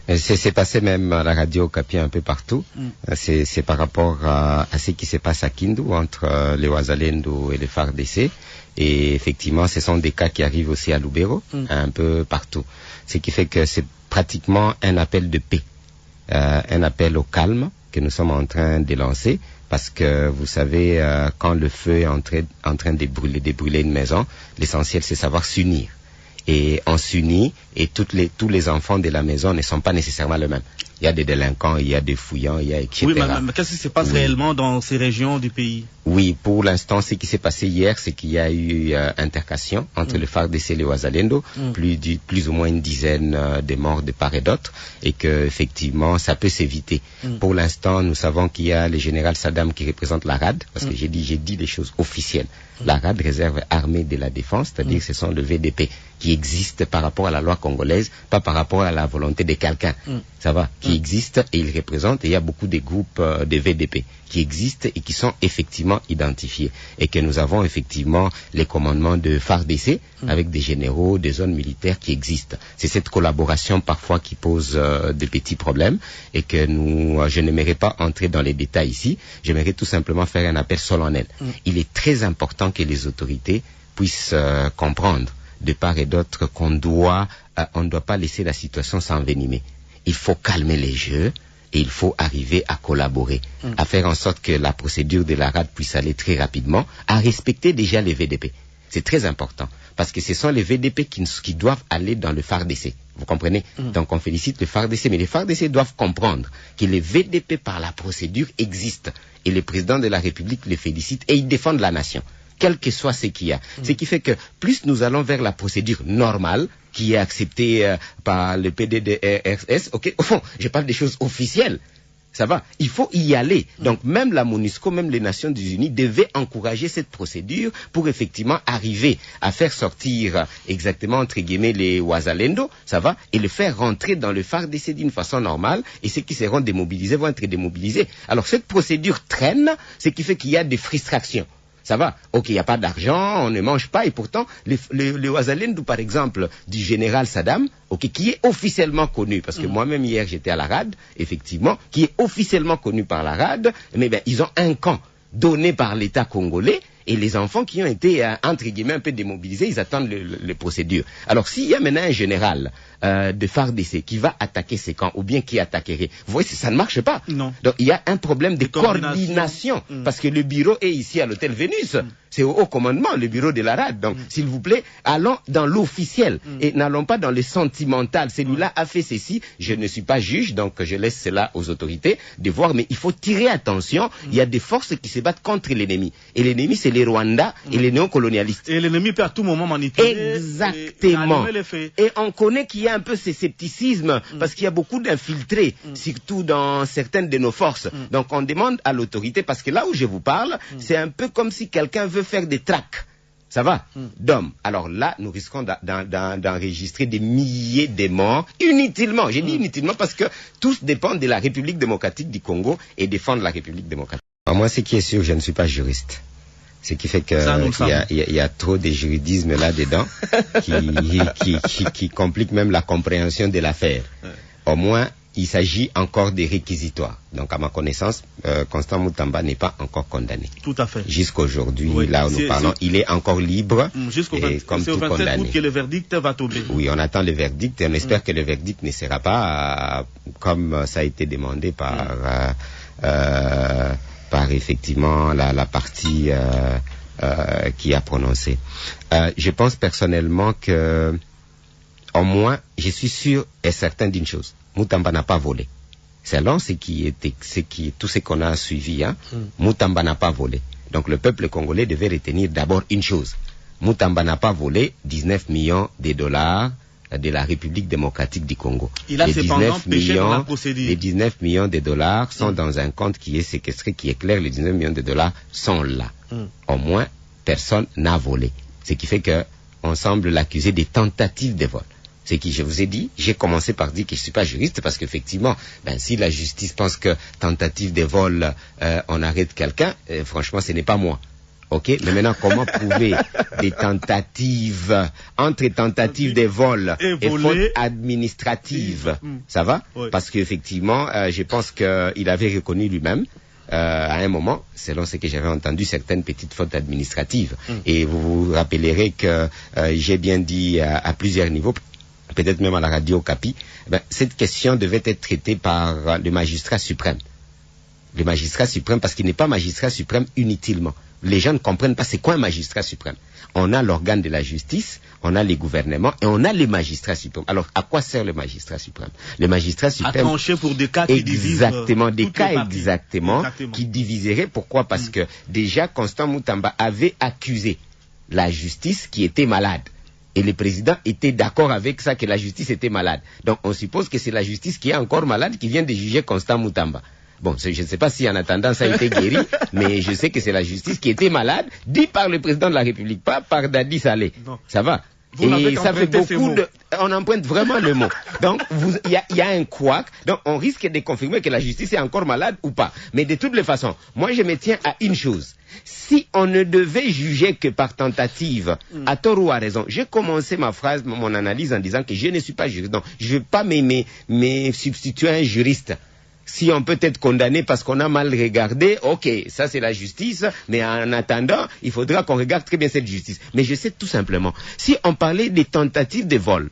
C'est passé même à la radio Okapi un peu partout. C'est par rapport à ce qui se passe à Kindu entre les Wazalendo et les FARDC. Et effectivement, ce sont des cas qui arrivent aussi à Lubero, un peu partout. Ce qui fait que c'est pratiquement un appel de paix, un appel au calme que nous sommes en train de lancer. Parce que vous savez, quand le feu est en train de brûler une maison, l'essentiel c'est savoir s'unir. Et on s'unit et tous les enfants de la maison ne sont pas nécessairement les mêmes. Il y a des délinquants, il y a des fouillants, il y a etc. Oui, mais qu'est-ce qui se passe réellement dans ces régions du pays? Oui, pour l'instant, ce qui s'est passé hier, c'est qu'il y a eu intercation entre le FARDC et les Wazalendo, plus ou moins une dizaine de morts de part et d'autre, et que effectivement, ça peut s'éviter. Pour l'instant, nous savons qu'il y a le général Saddam qui représente la RAD, parce que j'ai dit les choses officielles. La RAD, réserve armée de la défense, c'est-à-dire que ce sont le VDP qui existe par rapport à la loi congolaise, pas par rapport à la volonté de quelqu'un. Ça va, qui existe et il représente, et il y a beaucoup de groupes de VDP qui existent et qui sont effectivement identifiés. Et que nous avons effectivement les commandements de FARDC avec des généraux, des zones militaires qui existent. C'est cette collaboration parfois qui pose de petits problèmes et que je n'aimerais pas entrer dans les détails ici. J'aimerais tout simplement faire un appel solennel. Il est très important que les autorités puissent comprendre de part et d'autre qu'on ne doit pas laisser la situation s'envenimer. Il faut calmer les jeux et il faut arriver à collaborer, à faire en sorte que la procédure de la RAD puisse aller très rapidement, à respecter déjà les VDP. C'est très important, parce que ce sont les VDP qui doivent aller dans le FARDC. Vous comprenez? Donc on félicite le FARDC, mais les FARDC doivent comprendre que les VDP par la procédure existent. Et le président de la République les félicite et ils défendent la nation, quel que soit ce qu'il y a. Ce qui fait que plus nous allons vers la procédure normale, qui est acceptée par le PDDRS, ok, au fond, je parle des choses officielles. Ça va, il faut y aller. Donc même la MONUSCO, même les Nations Unies devaient encourager cette procédure pour effectivement arriver à faire sortir exactement entre guillemets les Wazalendo, ça va, et le faire rentrer dans le FARDC d'une façon normale, et ceux qui seront démobilisés vont être démobilisés. Alors cette procédure traîne, ce qui fait qu'il y a des frustrations. Ça va, ok, il n'y a pas d'argent, on ne mange pas, et pourtant, le Wazalendo, par exemple, du général Saddam, ok, qui est officiellement connu, parce que moi-même hier j'étais à la RAD, effectivement, qui est officiellement connu par la RAD, mais ben, ils ont un camp donné par l'État congolais, et les enfants qui ont été, entre guillemets, un peu démobilisés, ils attendent les procédures. Alors, s'il y a maintenant un général de FARDC qui va attaquer ces camps, ou bien qui attaquerait, vous voyez, ça ne marche pas. Non. Donc, il y a un problème de coordination, parce que le bureau est ici à l'hôtel Vénus. C'est au haut commandement, le bureau de la RAD. Donc, s'il vous plaît, allons dans l'officiel, et n'allons pas dans le sentimental. Celui-là a fait ceci, je ne suis pas juge, donc je laisse cela aux autorités de voir, mais il faut tirer attention, il y a des forces qui se battent contre l'ennemi. Et l'ennemi, c'est les Rwandais et les néocolonialistes. Et l'ennemi peut à tout moment manipuler. Exactement. Et on connaît qu'il y a un peu ce scepticisme, parce qu'il y a beaucoup d'infiltrés, surtout dans certaines de nos forces. Donc on demande à l'autorité, parce que là où je vous parle, c'est un peu comme si quelqu'un veut faire des tracts. Ça va, d'hommes. Alors là, nous risquons d'enregistrer des milliers de morts inutilement. J'ai dit inutilement parce que tous dépendent de la République démocratique du Congo et défendent la République démocratique. Alors moi, ce qui est sûr, je ne suis pas juriste. Ce qui fait que il y a trop de juridisme là-dedans qui complique même la compréhension de l'affaire. Au moins, il s'agit encore des réquisitoires. Donc, à ma connaissance, Constant Moutamba n'est pas encore condamné. Tout à fait. Jusqu'aujourd'hui, là où nous parlons, il est encore libre. Jusqu'au comme tout 27 condamné. août que le verdict va tomber. Oui, on attend le verdict et on espère que le verdict ne sera pas comme ça a été demandé par effectivement la partie qui a prononcé. Je pense personnellement que, au moins, je suis sûr et certain d'une chose. Moutamba n'a pas volé. Selon tout ce qu'on a suivi, Moutamba n'a pas volé. Donc le peuple congolais devait retenir d'abord une chose. Moutamba n'a pas volé 19 millions de dollars de la République démocratique du Congo. Il a cependant péché dans la procédure. Les 19 millions de dollars sont dans un compte qui est séquestré, qui est clair, les 19 millions de dollars sont là. Au moins, personne n'a volé. Ce qui fait qu'on semble l'accuser des tentatives de vol. C'est qui, je vous ai dit, j'ai commencé par dire que je ne suis pas juriste, parce qu'effectivement, si la justice pense que tentative de vol, on arrête quelqu'un, franchement, ce n'est pas moi. Ok, mais maintenant, comment prouver des tentatives, entre tentatives des vols et fautes administratives? Ça va? Oui. Parce qu'effectivement, je pense qu'il avait reconnu lui-même, à un moment, selon ce que j'avais entendu, certaines petites fautes administratives. Et vous vous rappellerez que j'ai bien dit à plusieurs niveaux, peut-être même à la radio Okapi, cette question devait être traitée par le magistrat suprême. Le magistrat suprême, parce qu'il n'est pas magistrat suprême inutilement. Les gens ne comprennent pas c'est quoi un magistrat suprême. On a l'organe de la justice, on a les gouvernements et on a les magistrats suprêmes. Alors, à quoi sert le magistrat suprême? Le magistrat suprême... À trancher pour des cas qui divisent... Exactement, des cas exactement qui diviseraient. Pourquoi? Parce que déjà, Constant Moutamba avait accusé la justice qui était malade. Et le président était d'accord avec ça, que la justice était malade. Donc, on suppose que c'est la justice qui est encore malade qui vient de juger Constant Moutamba. Bon, je ne sais pas si en attendant ça a été guéri, mais je sais que c'est la justice qui était malade, dit par le président de la République, pas par Dadi Saleh. Non. Ça va? Et ça fait beaucoup de... On emprunte vraiment le mot. Donc, il y a un couac. Donc, on risque de confirmer que la justice est encore malade ou pas. Mais de toutes les façons, moi, je me tiens à une chose. Si on ne devait juger que par tentative, à tort ou à raison, j'ai commencé ma phrase, mon analyse en disant que je ne suis pas juriste. Donc, je ne vais pas me substituer à un juriste. Si on peut être condamné parce qu'on a mal regardé, ok, ça c'est la justice, mais en attendant, il faudra qu'on regarde très bien cette justice. Mais je sais tout simplement, si on parlait des tentatives de vol,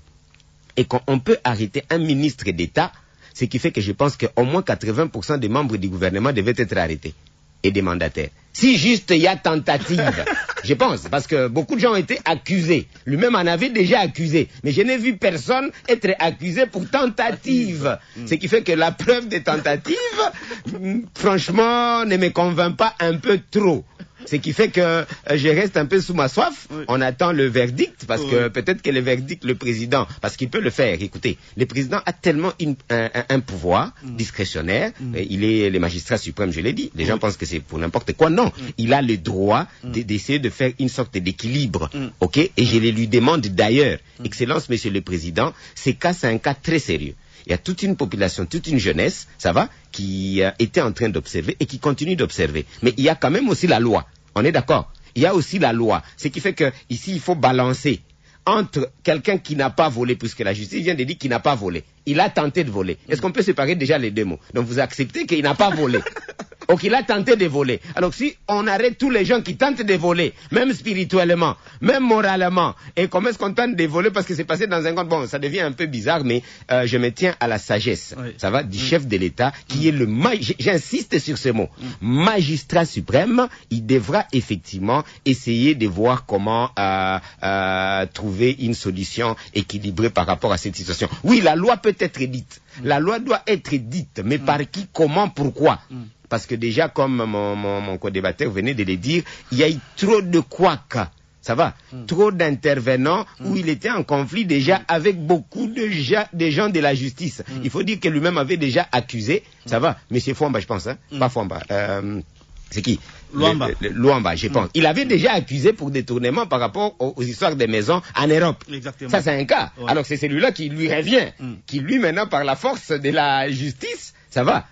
et qu'on peut arrêter un ministre d'État, ce qui fait que je pense qu'au moins 80% des membres du gouvernement devaient être arrêtés, et des mandataires. Si juste il y a tentative, je pense, parce que beaucoup de gens ont été accusés. Lui-même en avait déjà accusé. Mais je n'ai vu personne être accusé pour tentative. Ce qui fait que la preuve des tentatives, franchement, ne me convainc pas un peu trop. Ce qui fait que je reste un peu sous ma soif. Oui. On attend le verdict, parce que peut-être que le verdict, le président, parce qu'il peut le faire. Écoutez, le président a tellement un pouvoir discrétionnaire. Il est le magistrat suprême, je l'ai dit. Les gens pensent que c'est pour n'importe quoi. Non, il a le droit d'essayer de faire une sorte d'équilibre. Ok? Et je le lui demande d'ailleurs, Excellence, Monsieur le Président, c'est un cas très sérieux. Il y a toute une population, toute une jeunesse, ça va, qui était en train d'observer et qui continue d'observer. Mais il y a quand même aussi la loi. On est d'accord? Il y a aussi la loi. Ce qui fait que ici, il faut balancer entre quelqu'un qui n'a pas volé, puisque la justice vient de dire qu'il n'a pas volé. Il a tenté de voler. Est-ce qu'on peut séparer déjà les deux mots? Donc vous acceptez qu'il n'a pas volé. Ou qu'il a tenté de voler. Alors si on arrête tous les gens qui tentent de voler, même spirituellement, même moralement, et comment est-ce qu'on tente de voler parce que c'est passé dans un compte, bon, ça devient un peu bizarre, mais je me tiens à la sagesse, ça va, du chef de l'État, qui est le j'insiste sur ce mot, magistrat suprême. Il devra effectivement essayer de voir comment trouver une solution équilibrée par rapport à cette situation. Oui, la loi peut être dite. La loi doit être dite, mais par qui, comment, pourquoi? Parce que déjà, comme mon co-débatteur venait de le dire, il y a eu trop de couacs. Ça va? Trop d'intervenants où il était en conflit déjà avec beaucoup de gens de la justice. Il faut dire que lui-même avait déjà accusé. Ça va? Monsieur Fouamba, je pense, hein? Pas Fouamba. C'est qui? Luamba. Luamba, je pense. Il avait déjà accusé pour détournement par rapport aux histoires des maisons en Europe. Exactement. Ça, c'est un cas. Ouais. Alors, c'est celui-là qui lui revient. Qui, lui, maintenant, par la force de la justice, ça va?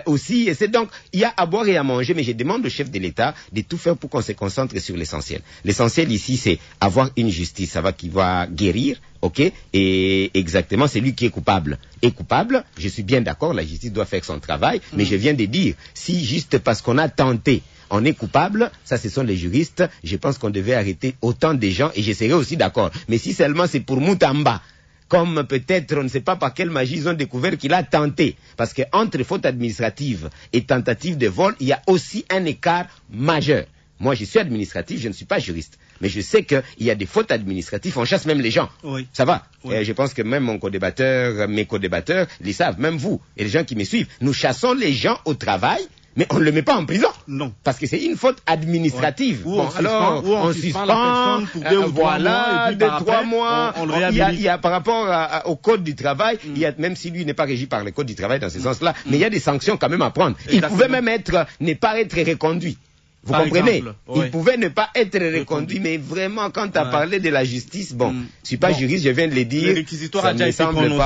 Aussi, et c'est donc, il y a à boire et à manger, mais je demande au chef de l'État de tout faire pour qu'on se concentre sur l'essentiel. L'essentiel ici, c'est avoir une justice, ça va, qui va guérir, ok, et exactement, c'est lui qui est coupable. Est coupable, je suis bien d'accord, la justice doit faire son travail, mais je viens de dire, si juste parce qu'on a tenté, on est coupable, ça ce sont les juristes, je pense qu'on devait arrêter autant de gens, et je serais aussi d'accord. Mais si seulement c'est pour Moutamba, comme peut-être, on ne sait pas par quelle magie ils ont découvert qu'il a tenté. Parce qu'entre faute administrative et tentative de vol, il y a aussi un écart majeur. Moi, je suis administratif, je ne suis pas juriste. Mais je sais qu'il y a des fautes administratives, on chasse même les gens. Oui. Ça va? Oui. Je pense que même mon co-débatteur, mes co-débatteurs, les savent, même vous, et les gens qui me suivent. Nous chassons les gens au travail, mais on ne le met pas en prison. Non. Parce que c'est une faute administrative. Ouais. On suspend la personne pour 2 ou 3 mois. Et puis 3 mois. On le réhabilite. Il y a par rapport au code du travail, il y a, même si lui n'est pas régi par le code du travail dans ce sens-là, mais il y a des sanctions quand même à prendre. Exactement. Il pouvait même ne pas être reconduit. Vous comprenez? Il pouvait ne pas être reconduit, mais vraiment, quand tu as parlé de la justice, bon, je ne suis pas juriste, je viens de le dire. Le réquisitoire a déjà été prononcé.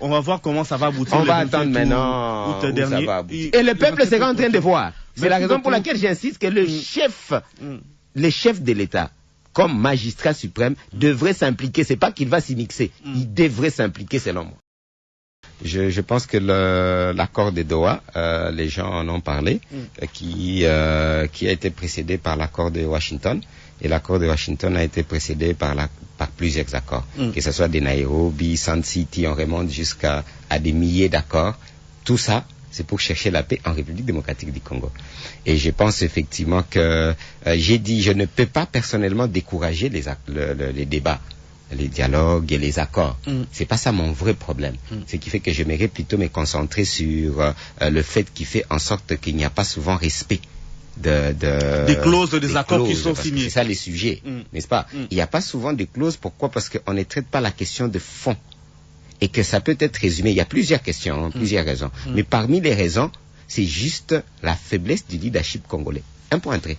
On va voir comment ça va aboutir. On va attendre maintenant où ça va aboutir. Et le peuple sera en train de voir. C'est la raison pour laquelle j'insiste que le chef de l'État, comme magistrat suprême, devrait s'impliquer. C'est pas qu'il va s'y mixer. Il devrait s'impliquer, selon moi. Je pense que l'accord de Doha, les gens en ont parlé, qui a été précédé par l'accord de Washington. Et l'accord de Washington a été précédé par plusieurs accords. Que ce soit des Nairobi, Sand City, on remonte jusqu'à des milliers d'accords. Tout ça, c'est pour chercher la paix en République démocratique du Congo. Et je pense effectivement que, j'ai dit, je ne peux pas personnellement décourager les débats, les dialogues et les accords. C'est pas ça mon vrai problème. Ce qui fait que j'aimerais plutôt me concentrer sur le fait qui fait en sorte qu'il n'y a pas souvent respect des clauses, des accords qui sont signés. C'est ça les sujets, n'est-ce pas? Il n'y a pas souvent de clauses. Pourquoi? Parce qu'on ne traite pas la question de fond. Et que ça peut être résumé. Il y a plusieurs questions, plusieurs raisons. Mais parmi les raisons, c'est juste la faiblesse du leadership congolais. Un point très.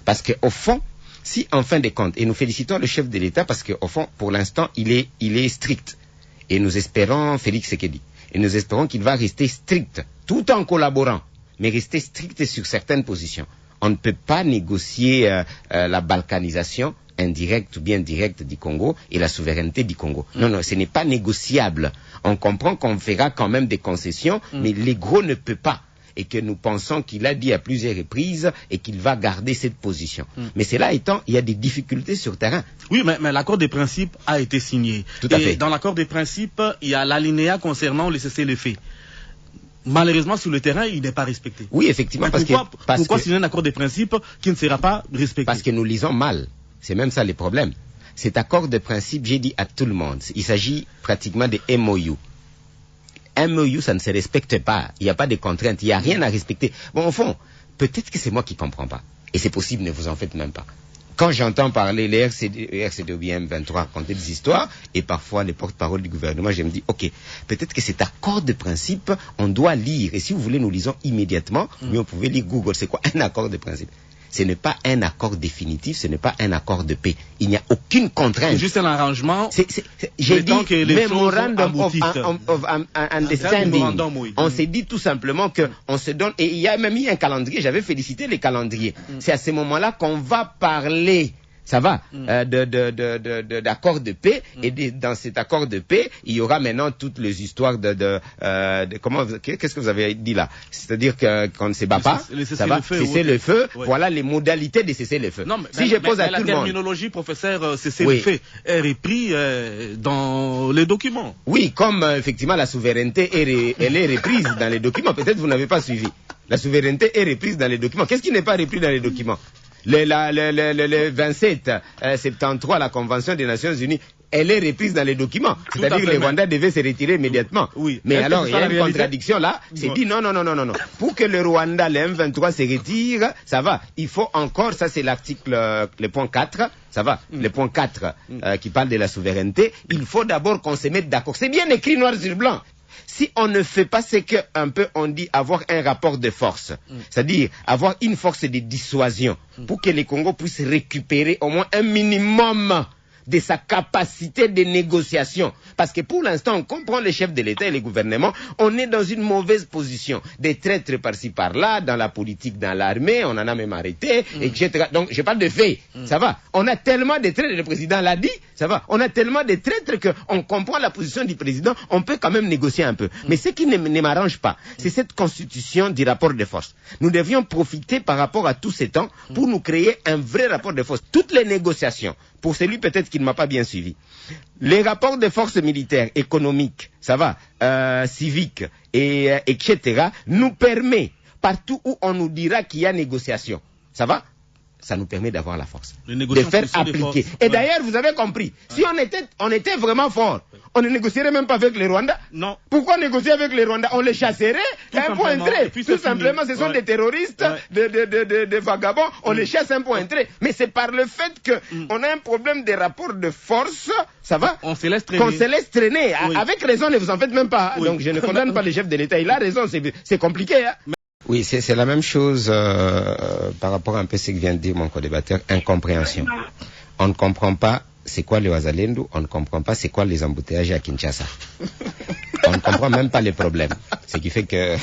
Parce qu'au fond, si en fin de compte, et nous félicitons le chef de l'État parce qu'au fond, pour l'instant, il est strict. Et nous espérons, Félix Tshisekedi, et nous espérons qu'il va rester strict, tout en collaborant, mais rester strict sur certaines positions. On ne peut pas négocier la balkanisation indirecte ou bien directe du Congo et la souveraineté du Congo. Non, ce n'est pas négociable. On comprend qu'on fera quand même des concessions, mais l'ego ne peut pas. Et que nous pensons qu'il a dit à plusieurs reprises et qu'il va garder cette position. Mais cela étant, il y a des difficultés sur terrain. Oui, mais l'accord des principes a été signé. Tout à fait. Dans l'accord des principes, il y a l'alinéa concernant le cessez-le-feu. Malheureusement, sur le terrain, il n'est pas respecté. Oui, effectivement. Pourquoi signer un accord des principes qui ne sera pas respecté? Parce que nous lisons mal. C'est même ça le problème. Cet accord de principe, j'ai dit à tout le monde, il s'agit pratiquement de MOU. MOU, ça ne se respecte pas. Il n'y a pas de contraintes. Il n'y a rien à respecter. Bon, au fond, peut-être que c'est moi qui ne comprends pas. Et c'est possible, ne vous en faites même pas. Quand j'entends parler les RCD ou bien M23 raconter des histoires, et parfois les porte-parole du gouvernement, je me dis, ok, peut-être que cet accord de principe, on doit lire. Et si vous voulez, nous lisons immédiatement, mais vous pouvez lire Google. C'est quoi un accord de principe? Ce n'est pas un accord définitif, ce n'est pas un accord de paix. Il n'y a aucune contrainte. C'est juste un arrangement. J'ai dit Memorandum of Understanding. On s'est dit tout simplement qu'on se donne, et il y a même eu un calendrier, j'avais félicité les calendriers. C'est à ce moment-là qu'on va parler. Ça va, d'accord de paix, et dans cet accord de paix, il y aura maintenant toutes les histoires qu'est-ce que vous avez dit là? C'est-à-dire qu'on ne se bat pas, ça va, cesser le feu, voilà les modalités de cesser le feu. Si je pose à tout le monde. La terminologie, professeur, cesser le feu est repris dans les documents. Oui, comme effectivement la souveraineté, elle est reprise dans les documents, peut-être vous n'avez pas suivi. La souveraineté est reprise dans les documents. Qu'est-ce qui n'est pas repris dans les documents? Le 27 73, la Convention des Nations Unies, elle est reprise dans les documents. C'est-à-dire que les Rwandais devaient se retirer immédiatement. Oui. Mais alors, il y a une contradiction là. C'est dit non. Pour que le Rwanda, le M23 se retire, ça va. Il faut encore, ça c'est l'article, le point 4, ça va. Le point 4 qui parle de la souveraineté. Il faut d'abord qu'on se mette d'accord. C'est bien écrit noir sur blanc. Si on ne fait pas ce qu'un peu on dit avoir un rapport de force, c'est-à-dire avoir une force de dissuasion pour que les Congos puissent récupérer au moins un minimum de sa capacité de négociation. Parce que pour l'instant, on comprend les chefs de l'État et les gouvernements, on est dans une mauvaise position. Des traîtres par-ci par-là, dans la politique, dans l'armée, on en a même arrêté, etc. Donc, je parle de faits, ça va. On a tellement de traîtres, le président l'a dit, ça va. On a tellement de traîtres qu'on comprend la position du président, on peut quand même négocier un peu. Mais ce qui ne m'arrange pas, c'est cette constitution du rapport de force. Nous devions profiter par rapport à tous ces temps pour nous créer un vrai rapport de force. Toutes les négociations, pour celui peut-être qui ne m'a pas bien suivi. Les rapports de force militaires, économiques, ça va, civiques, etc., nous permet, partout où on nous dira qu'il y a négociation, ça va, ça nous permet d'avoir la force, de faire appliquer. Et d'ailleurs, vous avez compris, si on était vraiment fort, on ne négocierait même pas avec les Rwandais. Non. Pourquoi négocier avec les Rwandais? On les chasserait, un point entrée. Tout simplement, ce sont des terroristes, des vagabonds, on les chasse, un point entrée. Mais c'est par le fait qu'on a un problème des rapports de force, ça va? On se laisse traîner. Qu'on se laisse traîner. Avec raison, ne vous en faites même pas. Donc je ne condamne pas le chef de l'État, il a raison, c'est compliqué. Oui, c'est la même chose par rapport à un peu ce que vient de dire mon co-débatteur, incompréhension. On ne comprend pas c'est quoi le Wazalendo, on ne comprend pas c'est quoi les embouteillages à Kinshasa. On ne comprend même pas les problèmes. Ce qui fait que...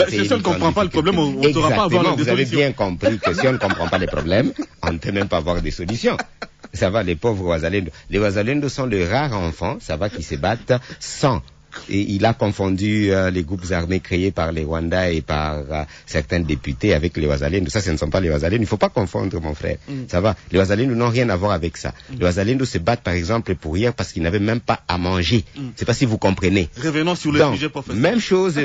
si on ne comprend pas le problème, on ne saura pas avoir des solutions. Vous avez bien compris que si on ne comprend pas les problèmes, on ne peut même pas avoir des solutions. Ça va, les pauvres Wazalendo. Les Wazalendo sont de rares enfants, ça va, qui se battent sans... Et il a confondu les groupes armés créés par les Rwandais et par certains députés avec les Wazalendo. Ça, ce ne sont pas les Wazalendo. Il ne faut pas confondre, mon frère. Ça va. Les Wazalendo n'ont rien à voir avec ça. Les Wazalendo se battent, par exemple, pour hier parce qu'ils n'avaient même pas à manger. C'est pas si vous comprenez. Revenons sur le sujet, professeur. Même chose,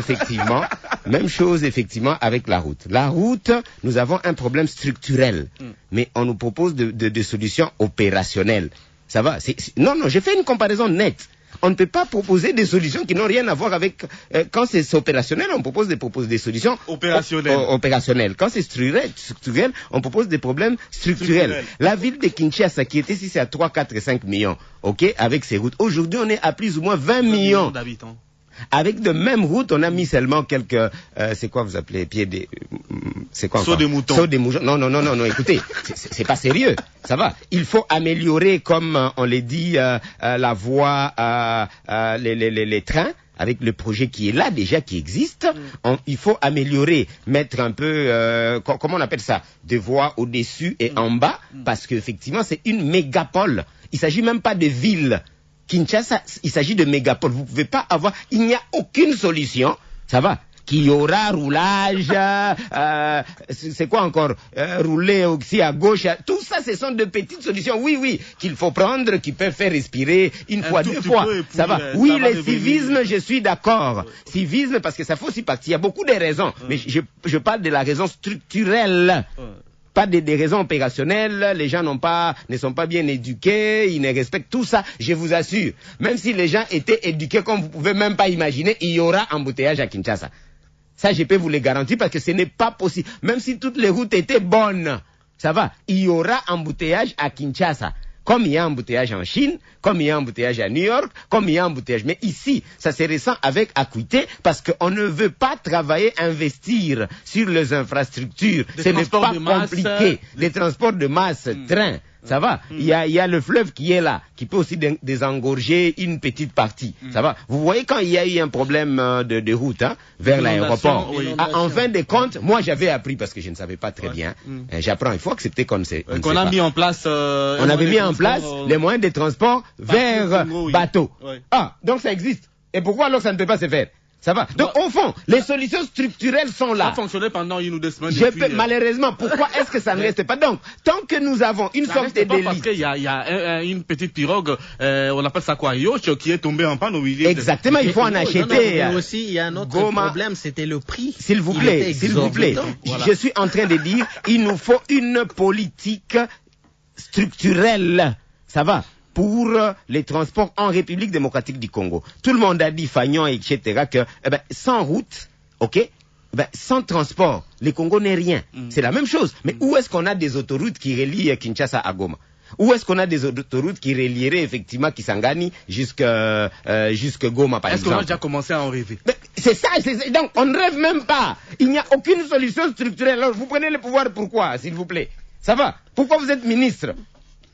effectivement, avec la route. La route, nous avons un problème structurel. Mais on nous propose de solutions opérationnelles. Ça va. Non, j'ai fait une comparaison nette. On ne peut pas proposer des solutions qui n'ont rien à voir avec... quand c'est opérationnel, on propose des solutions opérationnelles. Quand c'est structurel, on propose des problèmes structurels. La ville de Kinshasa, qui était ici à 3, 4 et 5 millions, ok, avec ses routes. Aujourd'hui, on est à plus ou moins 20 millions d'habitants. Avec de mêmes routes, on a mis seulement quelques... c'est quoi vous appelez pieds des... C'est quoi encore? Saut des moutons. Saut des moutons. Non, écoutez, c'est pas sérieux. Ça va. Il faut améliorer, comme on l'a dit, la voie, les trains, avec le projet qui est là déjà, qui existe. Il faut améliorer, mettre un peu, comment on appelle ça, des voies au-dessus et en bas, parce qu'effectivement, c'est une mégapole. Il s'agit même pas de ville. Kinshasa, il s'agit de mégapole. Vous pouvez pas avoir... Il n'y a aucune solution. Ça va. Qu'il y aura roulage, c'est quoi encore, rouler aussi à gauche, tout ça, ce sont de petites solutions, oui, qu'il faut prendre, qui peuvent faire respirer une fois, deux fois, ça va. Oui, le civisme, je suis d'accord. Civisme, parce que ça fait aussi partie, il y a beaucoup de raisons, mais je parle de la raison structurelle. Pas des raisons opérationnelles, les gens ne sont pas bien éduqués, ils ne respectent tout ça, je vous assure. Même si les gens étaient éduqués comme vous pouvez même pas imaginer, il y aura embouteillage à Kinshasa. Ça, je peux vous le garantir parce que ce n'est pas possible. Même si toutes les routes étaient bonnes, ça va, il y aura embouteillage à Kinshasa. Comme il y a embouteillage en Chine, comme il y a embouteillage à New York, comme il y a embouteillage. Mais ici, ça se ressent avec acuité parce qu'on ne veut pas travailler, investir sur les infrastructures. Ce n'est pas compliqué. Les transports de masse, train. Ça va. Il y a le fleuve qui est là, qui peut aussi désengorger une petite partie. Ça va. Vous voyez quand il y a eu un problème de route vers l'aéroport. En fin de compte, moi j'avais appris parce que je ne savais pas très bien. J'apprends. Il faut accepter qu'on ne sait pas. Qu'on a mis en place. On avait mis en place les moyens de transport vers bateau. Ah, donc ça existe. Et pourquoi alors ça ne peut pas se faire? Ça va. Donc, au fond, les solutions structurelles sont là. Ça a fonctionné pendant une ou deux semaines. Malheureusement, pourquoi est-ce que ça ne reste pas? Donc, tant que nous avons une sorte d'élite... Parce qu'il y a une petite pirogue, on appelle ça quoi, Yoche, qui est tombée en panne au milieu. Exactement, il faut en acheter. Mais aussi, il y a un autre problème, c'était le prix. S'il vous plaît. Voilà. Je suis en train de dire, il nous faut une politique structurelle. Ça va. Pour les transports en République démocratique du Congo. Tout le monde a dit, Fagnon, etc., que sans route, ok, sans transport, le Congo n'est rien. C'est la même chose. Mais où est-ce qu'on a des autoroutes qui relient Kinshasa à Goma? Où est-ce qu'on a des autoroutes qui relieraient effectivement Kisangani jusque Goma, par exemple? Est-ce qu'on a déjà commencé à en rêver? C'est ça, donc on ne rêve même pas. Il n'y a aucune solution structurelle. Alors vous prenez le pouvoir, pourquoi, s'il vous plaît? Ça va? Pourquoi vous êtes ministre?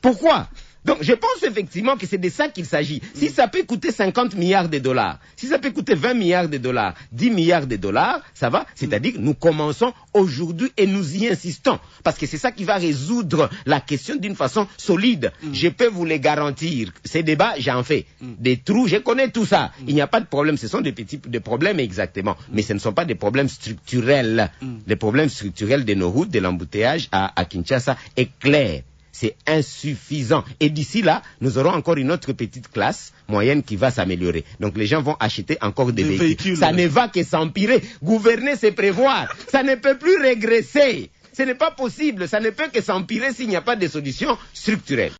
Pourquoi? Donc, je pense effectivement que c'est de ça qu'il s'agit. Si ça peut coûter 50 milliards de dollars, si ça peut coûter 20 milliards de dollars, 10 milliards de dollars, ça va? C'est-à-dire que nous commençons aujourd'hui et nous y insistons. Parce que c'est ça qui va résoudre la question d'une façon solide. Je peux vous les garantir. Ces débats, j'en fais. Des trous, je connais tout ça. Il n'y a pas de problème. Ce sont des petits problèmes exactement. Mais ce ne sont pas des problèmes structurels. Les problèmes structurels de nos routes, de l'embouteillage à Kinshasa est clair. C'est insuffisant. Et d'ici là, nous aurons encore une autre petite classe moyenne qui va s'améliorer. Donc les gens vont acheter encore des véhicules. Ça ne va que s'empirer. Gouverner, c'est prévoir. Ça ne peut plus régresser. Ce n'est pas possible. Ça ne peut que s'empirer s'il n'y a pas de solution structurelle.